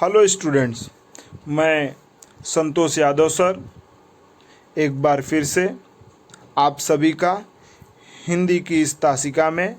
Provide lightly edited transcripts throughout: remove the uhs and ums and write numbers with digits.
Hello students, मैं Santosh Yadav sir एक बार फिर से आप सभी का हिंदी की इस तासिका में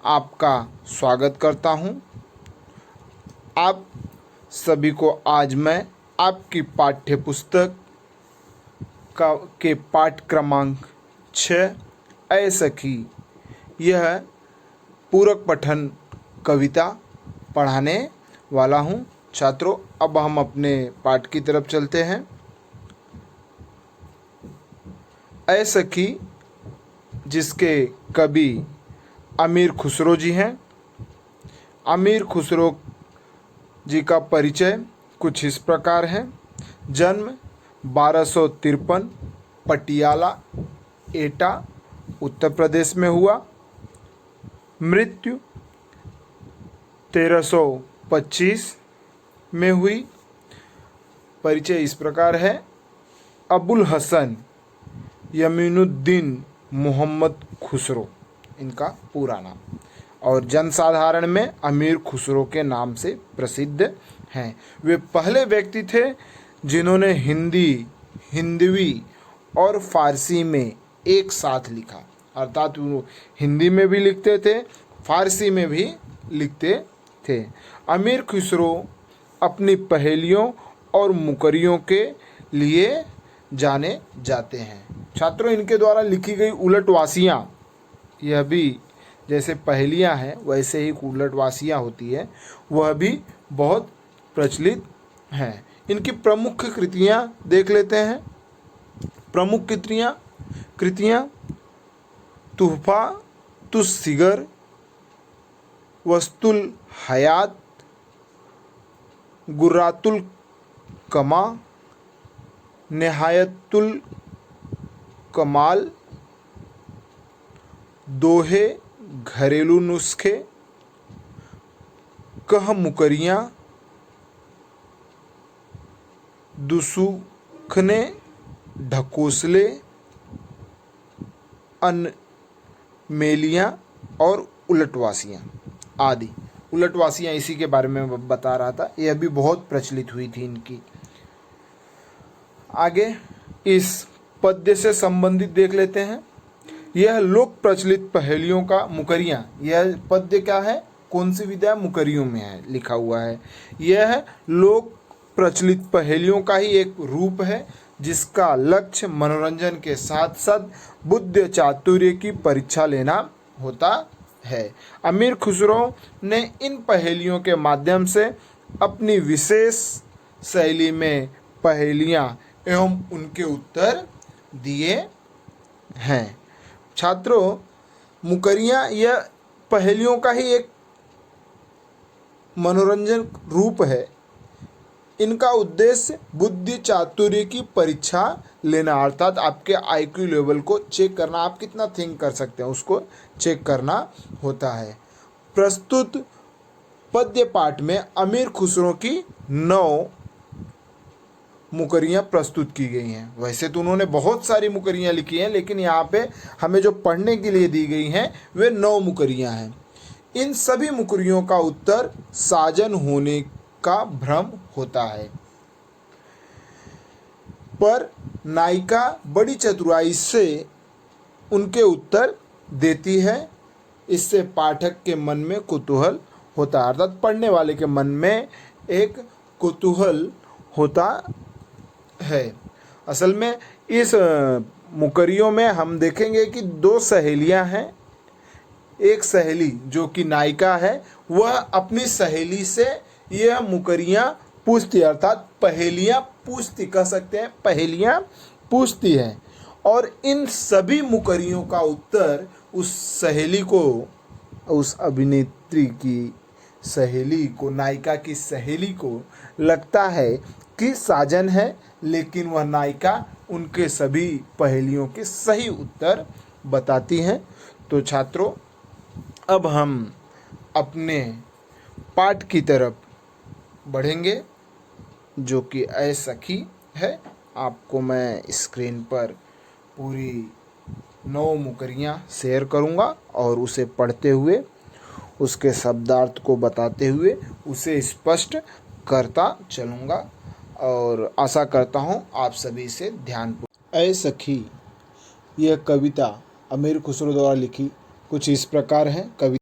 आपका स्वागत करता हूं। आप सभी को आज मैं आपकी पाठ्य पुस्तक के पाठ क्रमांक 6 ऐ सखी यह पूरक पठन कविता पढ़ाने वाला हूं। छात्रों, अब हम अपने पाठ की तरफ चलते हैं। ऐ सखी, जिसके कवि अमीर खुसरो जी हैं। अमीर खुसरो जी का परिचय कुछ इस प्रकार है। जन्म 1253 पटियाला एटा उत्तर प्रदेश में हुआ। मृत्यु 1325 में हुई। परिचय इस प्रकार है। अबुल हसन यमीनुद्दीन मोहम्मद खुसरो इनका पूरा नाम, और जनसाधारण में अमीर खुसरो के नाम से प्रसिद्ध हैं। वे पहले व्यक्ति थे जिन्होंने हिंदवी और फारसी में एक साथ लिखा, अर्थात वो हिंदी में भी लिखते थे, फारसी में भी लिखते थे। अमीर खुसरो अपनी पहेलियों और मुकरियों के लिए जाने जाते हैं। छात्रों, इनके द्वारा लिखी गई उलटवासियाँ, यह भी जैसे पहेलियाँ हैं वैसे ही उलटवासियाँ होती है, वह भी बहुत प्रचलित हैं। इनकी प्रमुख कृतियाँ देख लेते हैं। प्रमुख कृतियाँ तुहफा तुस्सिगर, वस्तुल हयात, गुर्रातुल कमा, निहायतुल कमाल, दोहे घरेलू नुस्खे, कह मुकरियाँ, दुसुखने ढकोसले, अनमेलियाँ और उलटवासियाँ आदि। उलटवासियाँ इसी के बारे में बता रहा था, यह भी बहुत प्रचलित हुई थी इनकी। आगे इस पद्य से संबंधित देख लेते हैं। यह लोक प्रचलित पहेलियों का मुकरियाँ, यह पद्य क्या है, कौन सी विधा मुकरियों में है लिखा हुआ है। यह लोक प्रचलित पहेलियों का ही एक रूप है जिसका लक्ष्य मनोरंजन के साथ साथ बुद्धि चातुर्य की परीक्षा लेना होता है। अमीर खुसरो ने इन पहेलियों के माध्यम से अपनी विशेष शैली में पहेलियाँ एवं उनके उत्तर दिए हैं। छात्रों, मुकरियाँ यह पहेलियों का ही एक मनोरंजन रूप है। इनका उद्देश्य बुद्धि चातुर्य की परीक्षा लेना, अर्थात आपके आईक्यू लेवल को चेक करना, आप कितना थिंक कर सकते हैं उसको चेक करना होता है। प्रस्तुत पद्य पाठ में अमीर खुसरो की 9 मुकरियाँ प्रस्तुत की गई हैं। वैसे तो उन्होंने बहुत सारी मुकरियाँ लिखी हैं, लेकिन यहाँ पे हमें जो पढ़ने के लिए दी गई हैं वे 9 मुकरियाँ हैं। इन सभी मुकरियों का उत्तर साजन होने का भ्रम होता है, पर नायिका बड़ी चतुराई से उनके उत्तर देती है। इससे पाठक के मन में कुतूहल होता है, अर्थात पढ़ने वाले के मन में एक कुतूहल होता है। असल में इस मुकरियों में हम देखेंगे कि 2 सहेलियां हैं। एक सहेली जो कि नायिका है, वह अपनी सहेली से यह मुकरियाँ पूछती, अर्थात पहेलियाँ पूछती, कह सकते हैं पहेलियाँ पूछती है। और इन सभी मुकरियों का उत्तर उस सहेली को, उस अभिनेत्री की सहेली को, नायिका की सहेली को लगता है कि साजन है, लेकिन वह नायिका उनके सभी पहेलियों के सही उत्तर बताती हैं। तो छात्रों, अब हम अपने पाठ की तरफ बढ़ेंगे जो कि ऐ सखी है। आपको मैं स्क्रीन पर पूरी 9 मुकरियाँ शेयर करूँगा और उसे पढ़ते हुए, उसके शब्दार्थ को बताते हुए उसे स्पष्ट करता चलूँगा और आशा करता हूँ आप सभी से ध्यानपूर्वक। ऐ सखी, यह कविता अमीर खुसरो द्वारा लिखी कुछ इस प्रकार है। कविता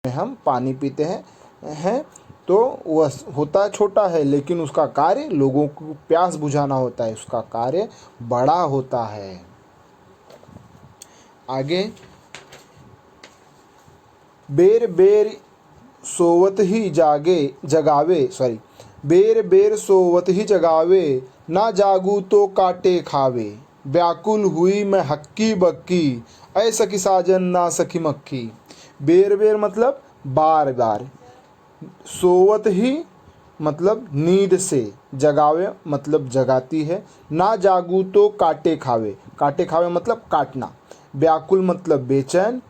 हम पानी पीते हैं तो वह होता छोटा है, लेकिन उसका कार्य लोगों को प्यास बुझाना होता है, उसका कार्य बड़ा होता है। आगे, बेर बेर सोवत ही बेर बेर सोवत ही जगावे, ना जागू तो काटे खावे, व्याकुल हुई मैं हक्की बक्की, ऐ सखी साजन ना सखी मक्खी। बेर बेर मतलब बार बार, सोवत ही मतलब नींद से, जगावे मतलब जगाती है। ना जागू तो काटे खावे, काटे खावे मतलब काटना। व्याकुल मतलब बेचैन।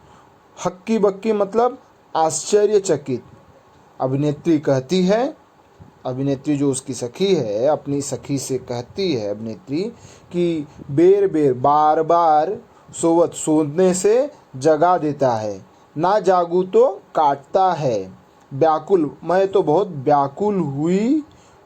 हक्की बक्की मतलब आश्चर्यचकित। अभिनेत्री कहती है, अभिनेत्री जो उसकी सखी है, अपनी सखी से कहती है अभिनेत्री कि बेर बेर बार बार सोवत, सोने से जगा देता है। ना जागू तो काटता है। व्याकुल, मैं तो बहुत व्याकुल हुई।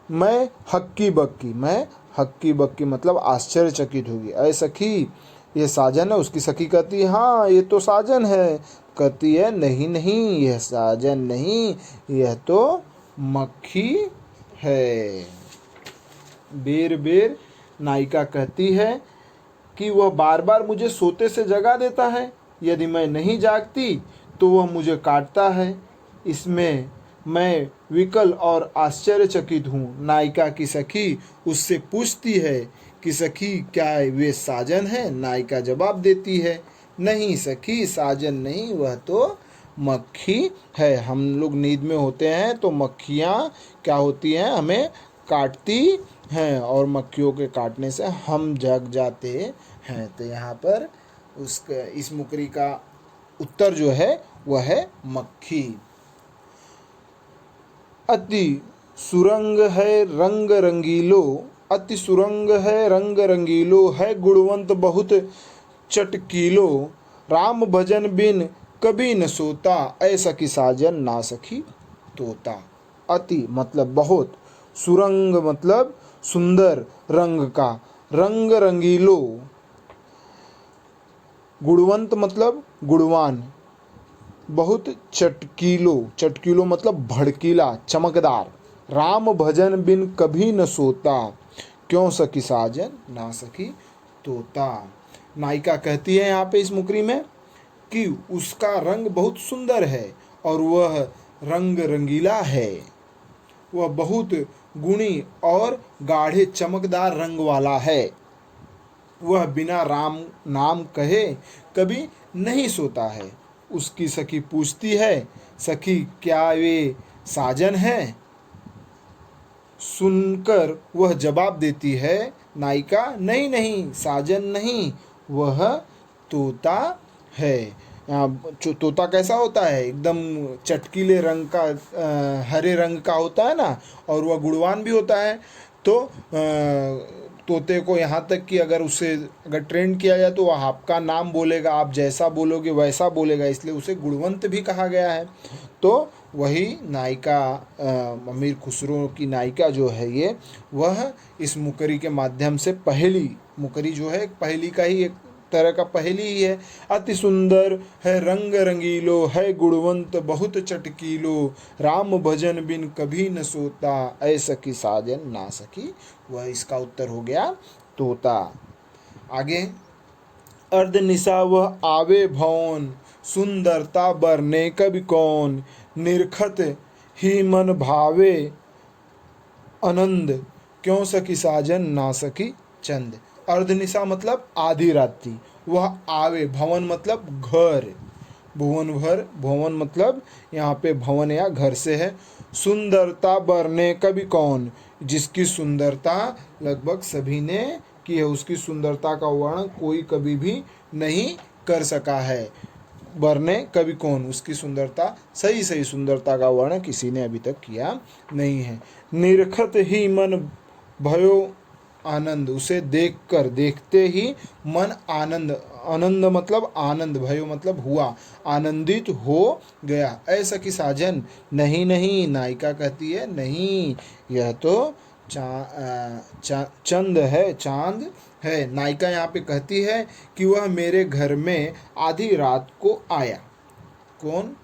मैं हक्की बक्की, मैं हक्की बक्की मतलब आश्चर्यचकित होगी। अरे सखी, ये साजन है। उसकी सखी कहती है हाँ ये तो साजन है। कहती है नहीं नहीं, यह साजन नहीं, यह तो मक्खी है। बेर बेर नायिका कहती है कि वह बार बार मुझे सोते से जगा देता है। यदि मैं नहीं जागती तो वह मुझे काटता है। इसमें मैं विकल और आश्चर्यचकित हूँ। नायिका की सखी उससे पूछती है कि सखी क्या वे साजन है? नायिका जवाब देती है नहीं सखी, साजन नहीं, वह तो मक्खी है। हम लोग नींद में होते हैं तो मक्खियाँ क्या होती हैं, हमें काटती हैं और मक्खियों के काटने से हम जग जाते हैं। तो यहाँ पर इस मुकरी का उत्तर जो है वह है मक्खी। अति सुरंग है रंग रंगीलो, अति सुरंग है रंग रंगीलो, है गुणवंत बहुत चटकीलो। राम भजन बिन कभी न सोता, ऐसा की साजन ना सखी तोता। अति मतलब बहुत, सुरंग मतलब सुंदर रंग का, रंग रंगीलो। गुणवंत मतलब गुणवान। बहुत चटकीलो, चटकीलो मतलब भड़कीला, चमकदार। राम भजन बिन कभी न सोता, क्यों सखी साजन ना सखी तोता। नायिका कहती है यहाँ पे इस मुकरी में कि उसका रंग बहुत सुंदर है और वह रंग रंगीला है। वह बहुत गुणी और गाढ़े चमकदार रंग वाला है। वह बिना राम नाम कहे कभी नहीं सोता है। उसकी सखी पूछती है सखी क्या वे साजन है? सुनकर वह जवाब देती है नायिका नहीं नहीं, साजन नहीं, वह तोता है। तोता कैसा होता है? एकदम चटकीले रंग का, हरे रंग का होता है ना, और वह गुणवान भी होता है। तो तोते को यहाँ तक कि अगर उसे अगर ट्रेंड किया जाए तो वह आपका नाम बोलेगा, आप जैसा बोलोगे वैसा बोलेगा, इसलिए उसे गुणवंत भी कहा गया है। तो वही नायिका, अमीर खुसरो की नायिका जो है ये, वह इस मुकरी के माध्यम से, पहेली, मुकरी जो है पहेली का ही एक तरह का पहेली ही है। अति सुंदर है रंग रंगीलो, है गुणवंत बहुत चटकीलो। राम भजन बिन कभी न सोता, ऐ सखी साजन ना सखी। वह इसका उत्तर हो गया तोता। आगे, अर्ध निशा वह आवे भवन, सुंदरता बरने कभी कौन। निरखत ही मन भावे आनंद, क्यों सखी साजन ना सखी चंद। अर्धनिशा मतलब आधी रात्रि। वह आवे, भवन मतलब घर, भुवन भर, भवन मतलब यहाँ पे भवन या घर से है। सुंदरता बरने कभी कौन, जिसकी सुंदरता लगभग सभी ने की है, उसकी सुंदरता का वर्णन कोई कभी भी नहीं कर सका है। बरने कभी कौन, उसकी सुंदरता, सही सही सुंदरता का वर्णन किसी ने अभी तक किया नहीं है। निरखत ही मन भयो आनंद, उसे देखकर, देखते ही मन आनंद, आनंद मतलब आनंद, भयो मतलब हुआ, आनंदित हो गया। ऐसा कि साजन नहीं नहीं, नायिका कहती है नहीं, यह तो चंद है, चांद है। नायिका यहाँ पे कहती है कि वह मेरे घर में आधी रात को आया। कौन?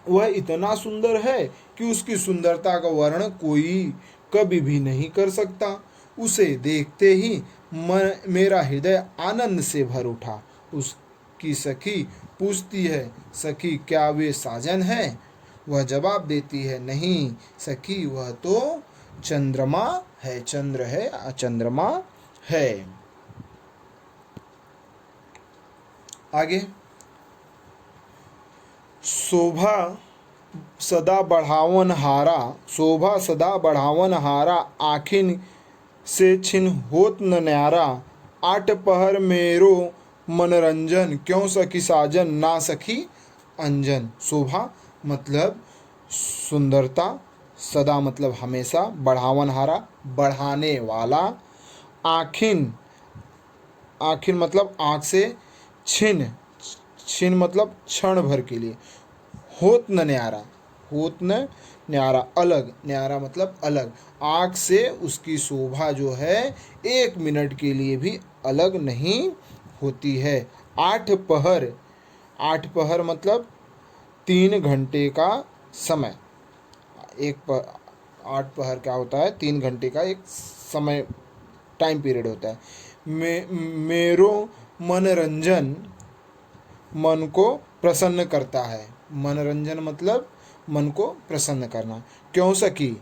वह इतना सुंदर है कि उसकी सुंदरता का वर्णन कोई कभी भी नहीं कर सकता। उसे देखते ही मेरा हृदय आनंद से भर उठा। उसकी सखी पूछती है सखी क्या वे साजन है? वह जवाब देती है नहीं सखी, वह तो चंद्रमा है, चंद्र है, चंद्रमा है। आगे, शोभा सदा बढ़ावन हारा, शोभा सदा बढ़ावन हारा, आखिन से छिन होत न न्यारा, आठ पहर मेरो मनोरंजन, क्यों सखी साजन ना सखी अंजन। शोभा मतलब सुंदरता, सदा मतलब हमेशा, बढ़ावनहारा बढ़ाने वाला, आखिन आखिन मतलब आँख से, छिन छिन मतलब क्षण भर के लिए, होत न न्यारा, होत न न्यारा अलग, न्यारा मतलब अलग, आँख से उसकी शोभा जो है 1 मिनट के लिए भी अलग नहीं होती है। आठ पहर, आठ पहर मतलब 3 घंटे का समय, आठ पहर क्या होता है, 3 घंटे का एक समय, टाइम पीरियड होता है। मेरो मनोरंजन, मन को प्रसन्न करता है, मनोरंजन मतलब मन को प्रसन्न करना। क्यों सखी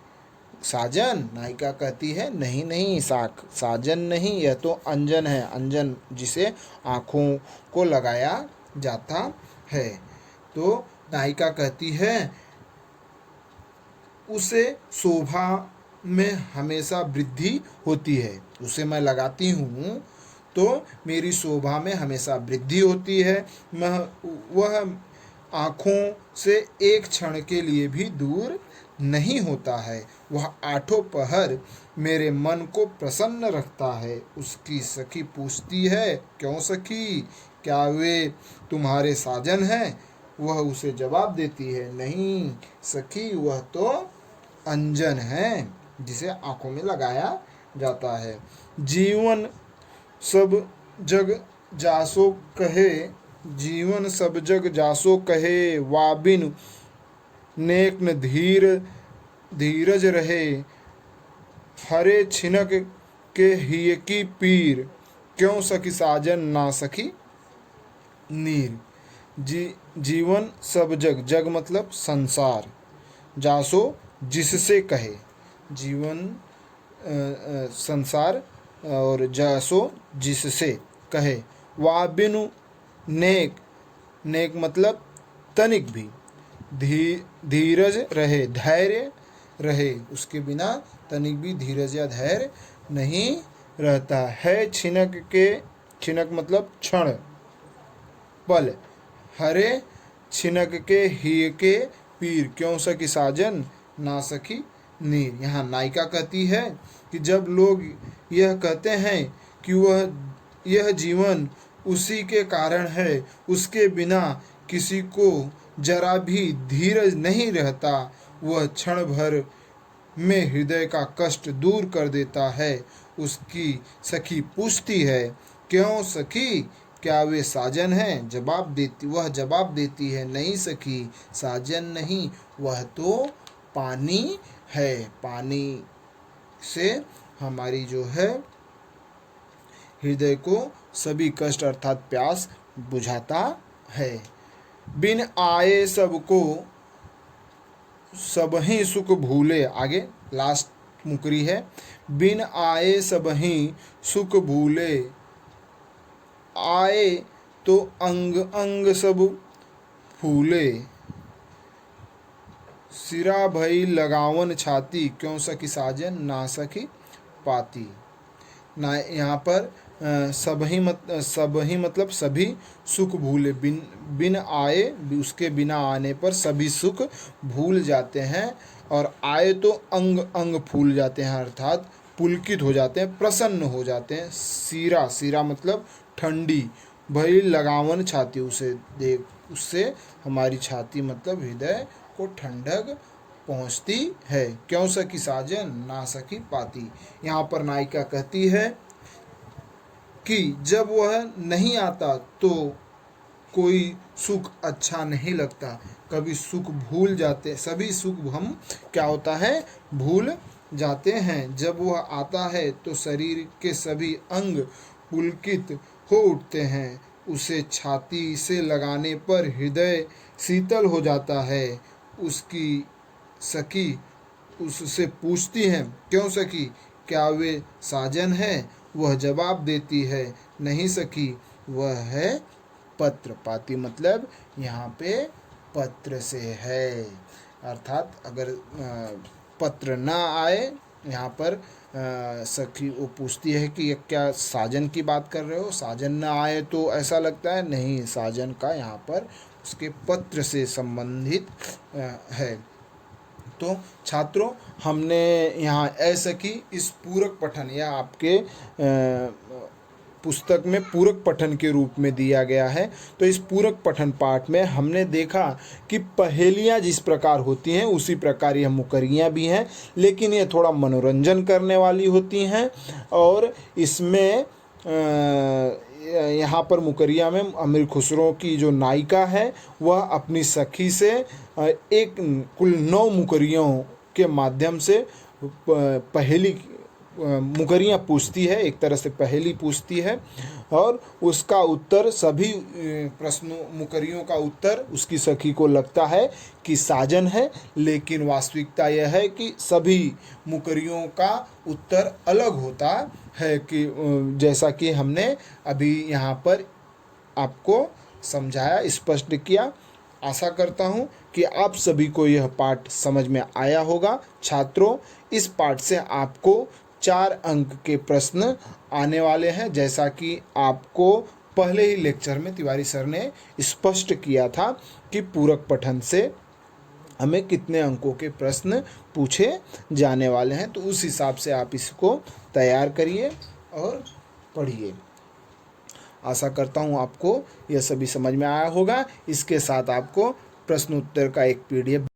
साजन, नायिका कहती है नहीं नहीं साजन नहीं, यह तो अंजन है, अंजन जिसे आँखों को लगाया जाता है। तो नायिका कहती है उसे शोभा में हमेशा वृद्धि होती है, उसे मैं लगाती हूँ तो मेरी शोभा में हमेशा वृद्धि होती है, वह आँखों से एक क्षण के लिए भी दूर नहीं होता है, वह आठों पहर मेरे मन को प्रसन्न रखता है। उसकी सखी पूछती है क्यों सखी, क्या वे तुम्हारे साजन हैं? वह उसे जवाब देती है नहीं सखी, वह तो अंजन है जिसे आँखों में लगाया जाता है। जीवन सब जग जासो कहे, जीवन सब जग जासो कहे, वाबिन नेक न धीरज रहे, हरे छिनक के हिय की पीर, क्यों सखी साजन ना सखी नीर। जीवन सब जग, जग मतलब संसार, जासो जिससे कहे, जीवन संसार और जासो जिससे कहे, वाबिनु नेक, नेक मतलब तनिक भी, धीरज रहे, धैर्य रहे, उसके बिना तनिक भी धीरज या धैर्य नहीं रहता है। छिनक के, छिनक मतलब क्षण पल, हरे छिनक के ही के पीर, क्यों सखी साजन ना सखी नीर। यहाँ नायिका कहती है कि जब लोग यह कहते हैं कि वह यह जीवन उसी के कारण है, उसके बिना किसी को जरा भी धीरज नहीं रहता, वह क्षण भर में हृदय का कष्ट दूर कर देता है। उसकी सखी पूछती है क्यों सखी, क्या वे साजन हैं? वह जवाब देती है नहीं सखी, साजन नहीं, वह तो पानी है, पानी से हमारी जो है हृदय को सभी कष्ट अर्थात प्यास बुझाता है। बिन आए सबको सबही सुख भूले, आगे लास्ट मुकरी है, बिन आए सबही सुख भूले, आए तो अंग अंग सब फूले, सिरा भई लगावन छाती, क्यों सखी साजन ना सखी पाती। ना यहाँ पर सबही मतलब सभी सुख भूले, बिन आए, उसके बिना आने पर सभी सुख भूल जाते हैं, और आए तो अंग अंग फूल जाते हैं अर्थात पुलकित हो जाते हैं, प्रसन्न हो जाते हैं। सीरा, सीरा मतलब ठंडी, भई लगावन छाती, उसे देख, उससे हमारी छाती मतलब हृदय को ठंडक पहुँचती है। क्यों सखी साजन ना सखी पाती। यहाँ पर नायिका कहती है कि जब वह नहीं आता तो कोई सुख अच्छा नहीं लगता, कभी सुख भूल जाते, सभी सुख हम क्या होता है भूल जाते हैं। जब वह आता है तो शरीर के सभी अंग पुलकित हो उठते हैं, उसे छाती से लगाने पर हृदय शीतल हो जाता है। उसकी सखी उससे पूछती हैं क्यों सखी, क्या वे साजन हैं? वह जवाब देती है नहीं सखी, वह है पत्र। पाती मतलब यहाँ पे पत्र से है। अर्थात अगर पत्र ना आए, यहाँ पर सखी वो पूछती है कि ये क्या साजन की बात कर रहे हो, साजन ना आए तो ऐसा लगता है नहीं, साजन का यहाँ पर उसके पत्र से संबंधित है। तो छात्रों, हमने यहाँ सखी इस पूरक पठन या आपके पुस्तक में पूरक पठन के रूप में दिया गया है। तो इस पूरक पठन पाठ में हमने देखा कि पहेलियाँ जिस प्रकार होती हैं उसी प्रकार यह मुकरियाँ भी हैं, लेकिन ये थोड़ा मनोरंजन करने वाली होती हैं। और इसमें यहाँ पर मुकरिया में अमीर खुसरो की जो नायिका है वह अपनी सखी से एक कुल 9 मुकरियों के माध्यम से पहेली मुकरियाँ पूछती है, एक तरह से पहेली पूछती है, और उसका उत्तर सभी प्रश्नों मुकरियों का उत्तर उसकी सखी को लगता है कि साजन है, लेकिन वास्तविकता यह है कि सभी मुकरियों का उत्तर अलग होता है, कि जैसा कि हमने अभी यहाँ पर आपको समझाया, स्पष्ट किया। आशा करता हूँ कि आप सभी को यह पाठ समझ में आया होगा। छात्रों, इस पाठ से आपको 4 अंक के प्रश्न आने वाले हैं, जैसा कि आपको पहले ही लेक्चर में तिवारी सर ने स्पष्ट किया था कि पूरक पठन से हमें कितने अंकों के प्रश्न पूछे जाने वाले हैं। तो उस हिसाब से आप इसको तैयार करिए और पढ़िए। आशा करता हूँ आपको यह सभी समझ में आया होगा। इसके साथ आपको प्रश्न उत्तर का एक PDF